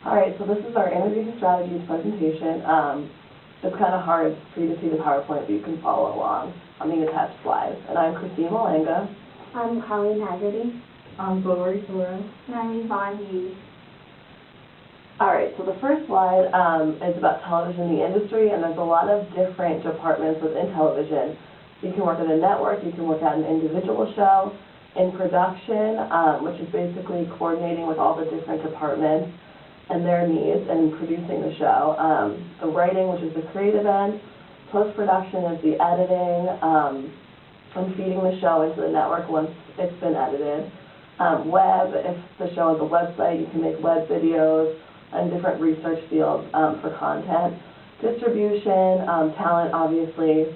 All right, so this is our interview strategies presentation. It's kind of hard for you to see the PowerPoint, but you can follow along on the attached slides. And I'm Christine Malanga. I'm Colleen Haggerty. I'm Glory Flores. And I'm Yvonne Hughes. All right, so the first slide is about television, the industry, and there's a lot of different departments within television. You can work at a network, you can work at an individual show, in production, which is basically coordinating with all the different departments and their needs and producing the show. The writing, which is the creative end. Post-production is the editing and feeding the show into the network once it's been edited. Web, if the show has a website, you can make web videos and different research fields for content. Distribution, talent, obviously,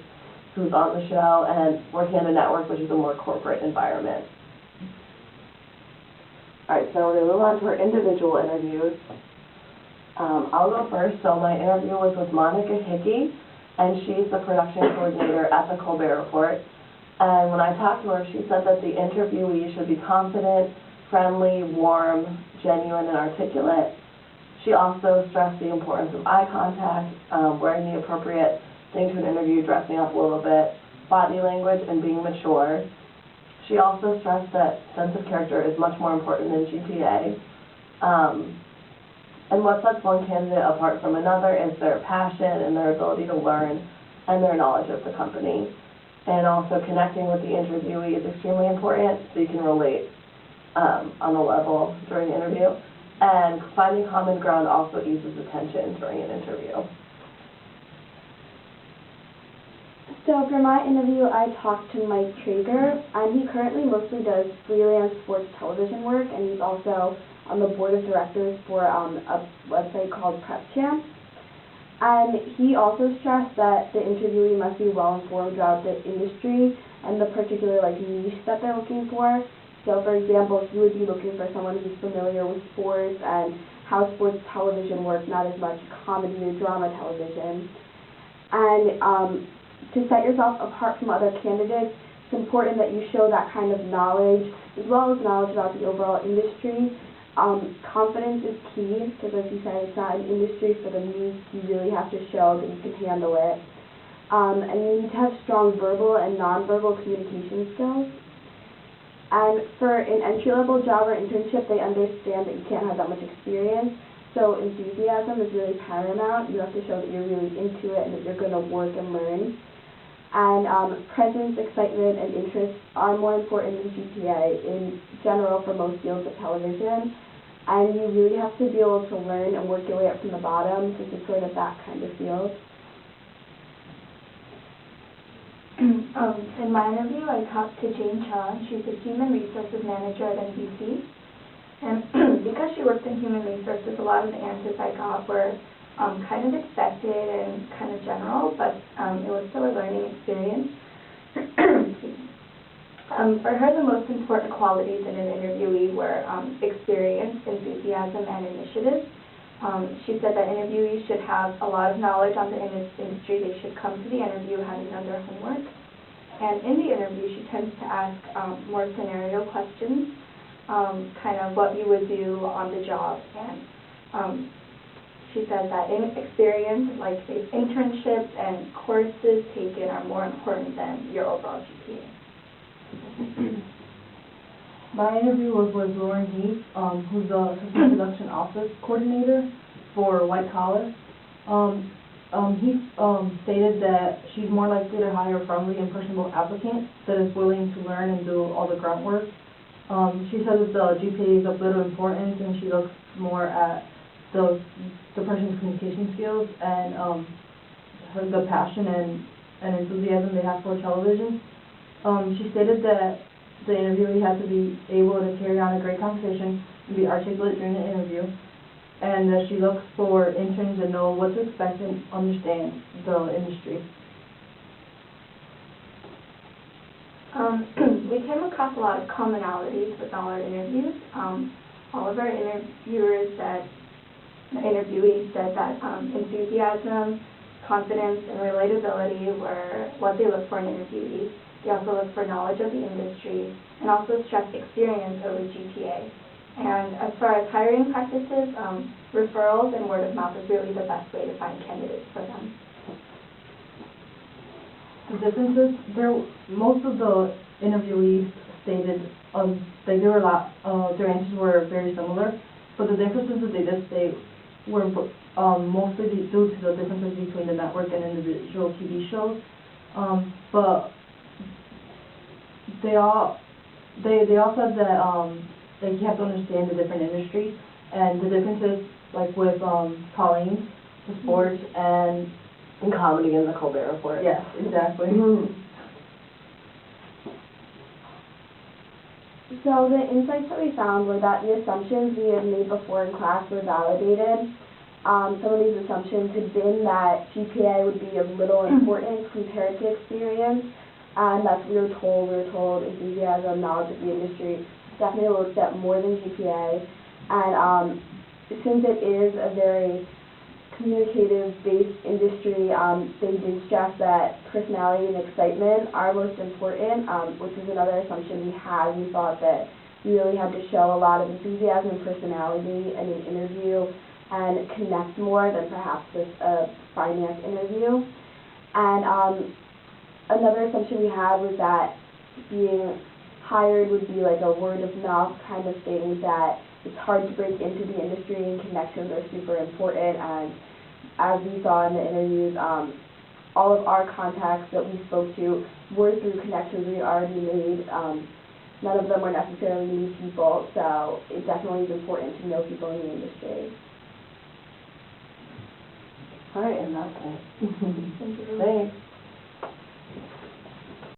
who's on the show, and working at a network, which is a more corporate environment. All right, so we're going to move on to our individual interviews. I'll go first. So my interview was with Monica Hickey, and she's the production coordinator at the Colbert Report. And when I talked to her, she said that the interviewee should be confident, friendly, warm, genuine, and articulate. She also stressed the importance of eye contact, wearing the appropriate thing to an interview, dressing up a little bit, body language, and being mature. She also stressed that sense of character is much more important than GPA. And what sets one candidate apart from another is their passion and their ability to learn and their knowledge of the company. And also connecting with the interviewee is extremely important so you can relate on a level during the interview. And finding common ground also eases the tension during an interview. So for my interview, I talked to Mike Traeger, and he currently mostly does freelance sports television work, and he's also on the board of directors for a website called Prep Champ. And he also stressed that the interviewee must be well informed about the industry and the particular niche that they're looking for. So for example, he would be looking for someone who's familiar with sports and how sports television works, not as much comedy or drama television. And to set yourself apart from other candidates, it's important that you show that kind of knowledge, as well as knowledge about the overall industry. Confidence is key, because as you said, it's not an industry for the meek. You really have to show that you can handle it. And you need to have strong verbal and nonverbal communication skills. And for an entry-level job or internship, they understand that you can't have that much experience. So enthusiasm is really paramount. You have to show that you're really into it and that you're going to work and learn. And presence, excitement, and interest are more important than GPA in general for most fields of television. And you really have to be able to learn and work your way up from the bottom, since it's sort of that kind of field. In my interview, I talked to Jane Cha. She's a human resources manager at NBC. And because she worked in human resources, a lot of the answers I got were kind of expected and kind of general, but it was still a learning experience. For her, the most important qualities in an interviewee were experience, enthusiasm, and initiative. She said that interviewees should have a lot of knowledge on the industry. They should come to the interview having done their homework. And in the interview, she tends to ask more scenario questions, kind of what you would do on the job. And she said that experience, like say internships and courses taken, are more important than your overall GPA. My interview was with Lauren Heath, who's the Assistant Production Office Coordinator for White Collar. He stated that she's more likely to hire a friendly and personable applicant that is willing to learn and do all the grunt work. She said that the GPA is of little importance, and she looks more at the person's communication skills and the passion and enthusiasm they have for television. She stated that the interviewee had to be able to carry on a great conversation and be articulate during the interview, and that she looks for interns that know what to expect and understand the industry. We came across a lot of commonalities with all our interviews. All of our interviewees said that enthusiasm, confidence, and relatability were what they look for in interviewees. They also look for knowledge of the industry and also stress experience over GPA. And as far as hiring practices, referrals and word of mouth is really the best way to find candidates for them. The differences, most of the interviewees stated, like there were their answers were very similar, but the differences that they did state were mostly due to the differences between the network and individual TV shows. But they all said that like you have to understand the different industries and the differences, like with Pauline, the sports, and comedy in the Colbert Report. yes, exactly. So the insights that we found were that the assumptions we had made before in class were validated. Some of these assumptions had been that GPA would be of little importance compared to experience, and that's what we were told. We were told enthusiasm, knowledge of the industry definitely looked at more than GPA. And since it is a very communicative-based industry, they did stress that personality and excitement are most important, which is another assumption we had. We thought that you really had to show a lot of enthusiasm and personality in an interview and connect more than perhaps with a finance interview. And another assumption we had was that being hired would be like a word of mouth kind of thing, that it's hard to break into the industry and connections are super important. And as we saw in the interviews, all of our contacts that we spoke to were through connections we already made. None of them were necessarily new people, so it definitely is important to know people in the industry. All right, and that's it. Thank you. Thanks.